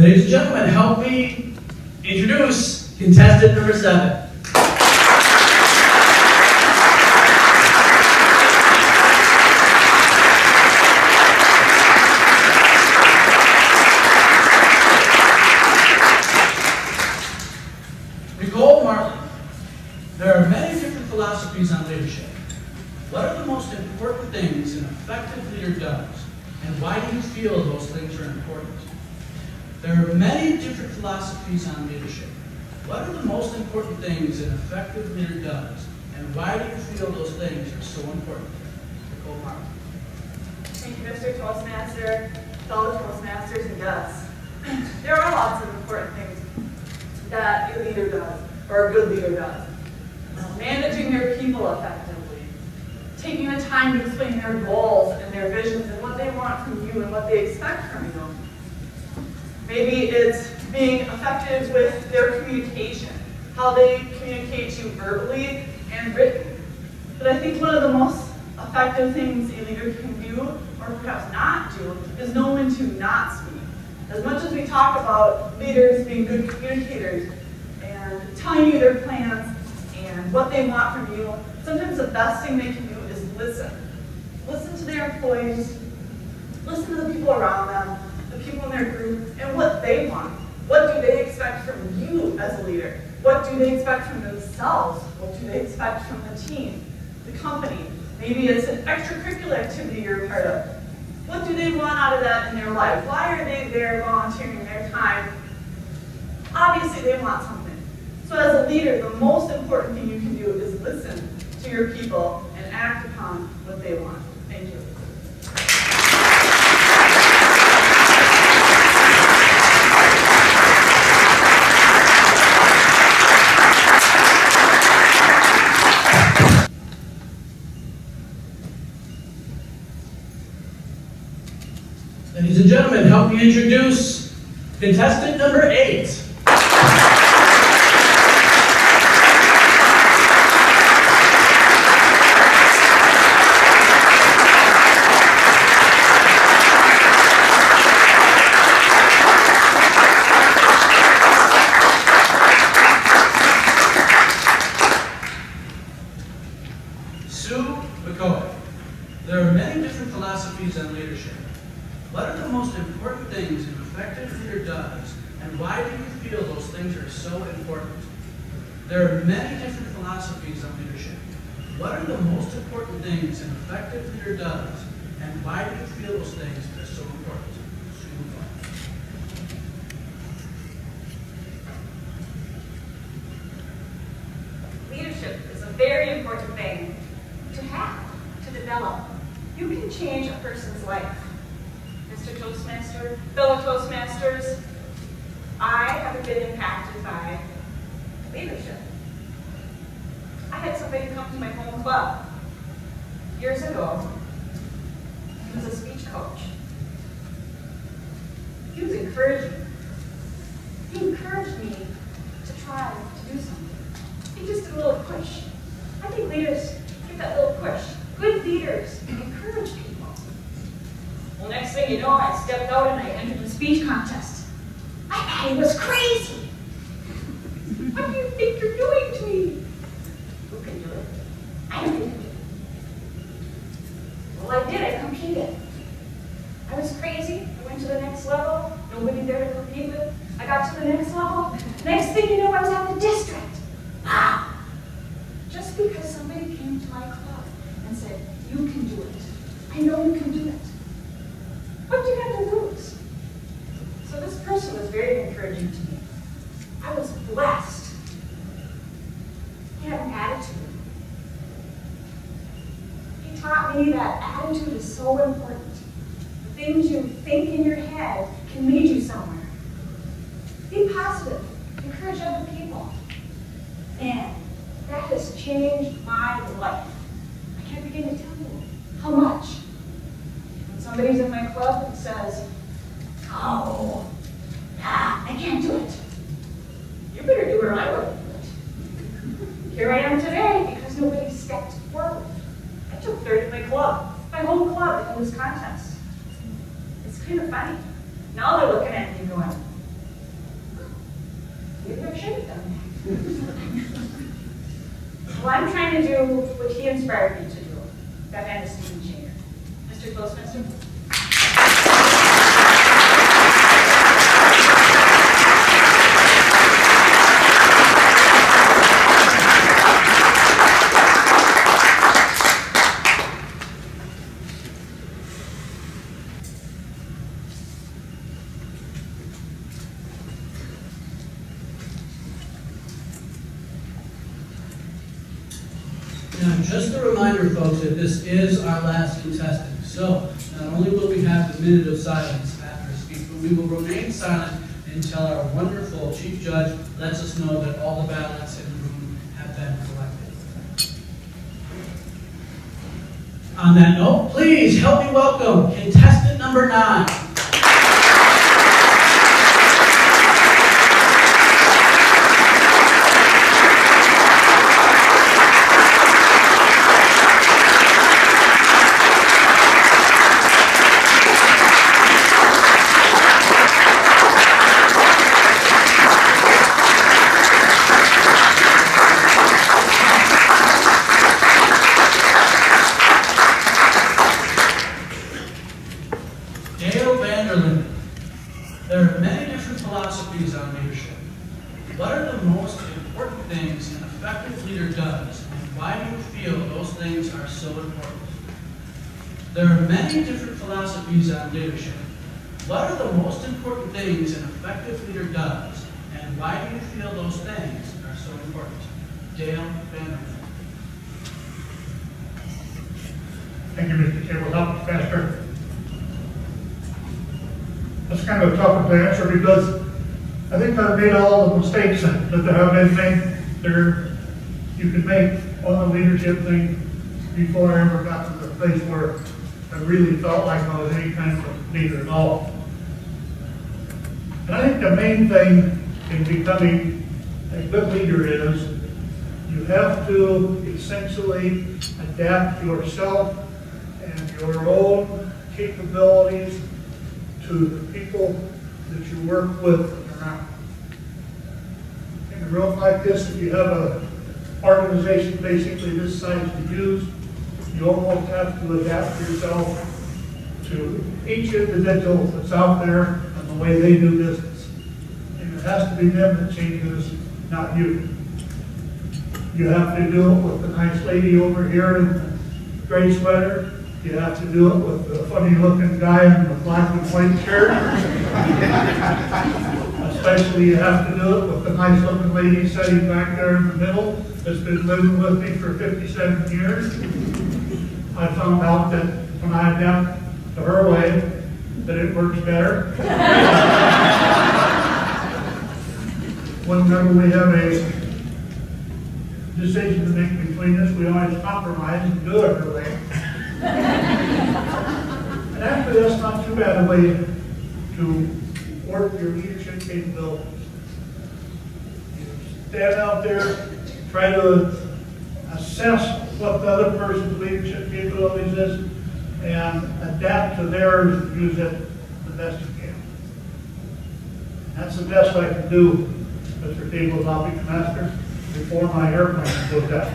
Ladies and gentlemen, help me introduce contestant number 7. Nicole, Martland. There are many different philosophies on leadership. What are the most important things an effective leader does, and why do you feel those things are important? There are many different philosophies on leadership. What are the most important things an effective leader does, and why do you feel those things are so important? Nicole, Martland. Thank you, Mr. Toastmaster, fellow Toastmasters, and guests. There are lots of important things that a leader does, or a good leader does. Managing their people effectively, taking the time to explain their goals and their visions and what they want from you and what they expect from you. Maybe it's being effective with their communication, how they communicate to you verbally and written. But I think one of the most effective things a leader can do, or perhaps not do, is know when to not speak. As much as we talk about leaders being good communicators and telling you their plans and what they want from you, sometimes the best thing they can do is listen. Listen to their employees, listen to the people around them, the people in their group, and what they want. What do they expect from you as a leader? What do they expect from themselves? What do they expect from the team, the company? Maybe it's an extracurricular activity you're a part of. What do they want out of that in their life? Why are they there volunteering their time? Obviously, they want something. So as a leader, the most important thing you can do is listen to your people and act upon what they want. Thank you. Ladies and gentlemen, help me introduce contestant number 8. McCoy. There are many different philosophies on leadership. What are the most important things an effective leader does, and why do you feel those things are so important? There are many different philosophies on leadership. What are the most important things an effective leader does, and why do you feel those things are so important? Leadership is a very important thing to have, to develop. You can change a person's life. Mr. Toastmaster, fellow Toastmasters, I have been impacted by leadership. I had somebody come to my home club years ago. He was a speech coach. He was encouraging. He encouraged me to try to do something. He just did a little push. I think leaders give that little push. Good leaders encourage people. Well, next thing you know, I stepped out and I entered the speech contest. I thought he was crazy. What do you think you're doing to me? Who can do it? I don't think I do. Well, I did. I competed. I was crazy. I went to the next level. Nobody there to compete with. I got to the next level. Next thing you know, I was at the district. Wow! Just because somebody came to my club and said, you can do it. I know you can do it. What do you have to lose? So this person was very encouraging to me. I was blessed. He had an attitude. He taught me that attitude is so important. The things you think in your head can lead you somewhere. Be positive. Encourage other people. And that has changed my life. I can't begin to tell you how much. When somebody's in my club and says, oh, I can't do it. You better do it or I wouldn't do it. Here I am today because nobody stepped forward. I took third in my club, my whole club in this contest. It's kind of funny. Now they're looking at me going, Well, I'm trying to do what he inspired me to do. That man is Stephen Shaner. Mr. Toastmaster? Now, just a reminder, folks, that this is our last contestant. So, not only will we have the minute of silence after a speech, but we will remain silent until our wonderful chief judge lets us know that all the ballots in the room have been collected. On that note, please help me welcome contestant number 9. VanderLinden. There are many different philosophies on leadership. What are the most important things an effective leader does, and why do you feel those things are so important? There are many different philosophies on leadership. What are the most important things an effective leader does, and why do you feel those things are so important? Dale VanderLinden. Thank you, Mr. Tabletop Pastor. That's kind of a tough to answer because I think I've made all the mistakes that there have been made there. You could make on the leadership thing before I ever got to the place where I really felt like I was any kind of leader at all. And I think the main thing in becoming a good leader is you have to essentially adapt yourself and your own capabilities to the people that you work with around. In a room like this, if you have an organization basically this size to use, you almost have to adapt yourself to each individual that's out there and the way they do business. And it has to be them that changes, not you. You have to do it with the nice lady over here in the gray sweater. You have to do it with the funny-looking guy in the black and white shirt. Especially you have to do it with the nice-looking lady sitting back there in the middle that's been living with me for 57 years. I found out that when I adapt to her way, that it works better. Whenever we have a decision to make between us, we always compromise and do it her way. And actually, that's not too bad a way to work your leadership capabilities. You stand out there, try to assess what the other person's leadership capabilities is, and adapt to theirs and use it the best you can. That's the best I can do, Mr. Tabletop Master, before my airplane goes down.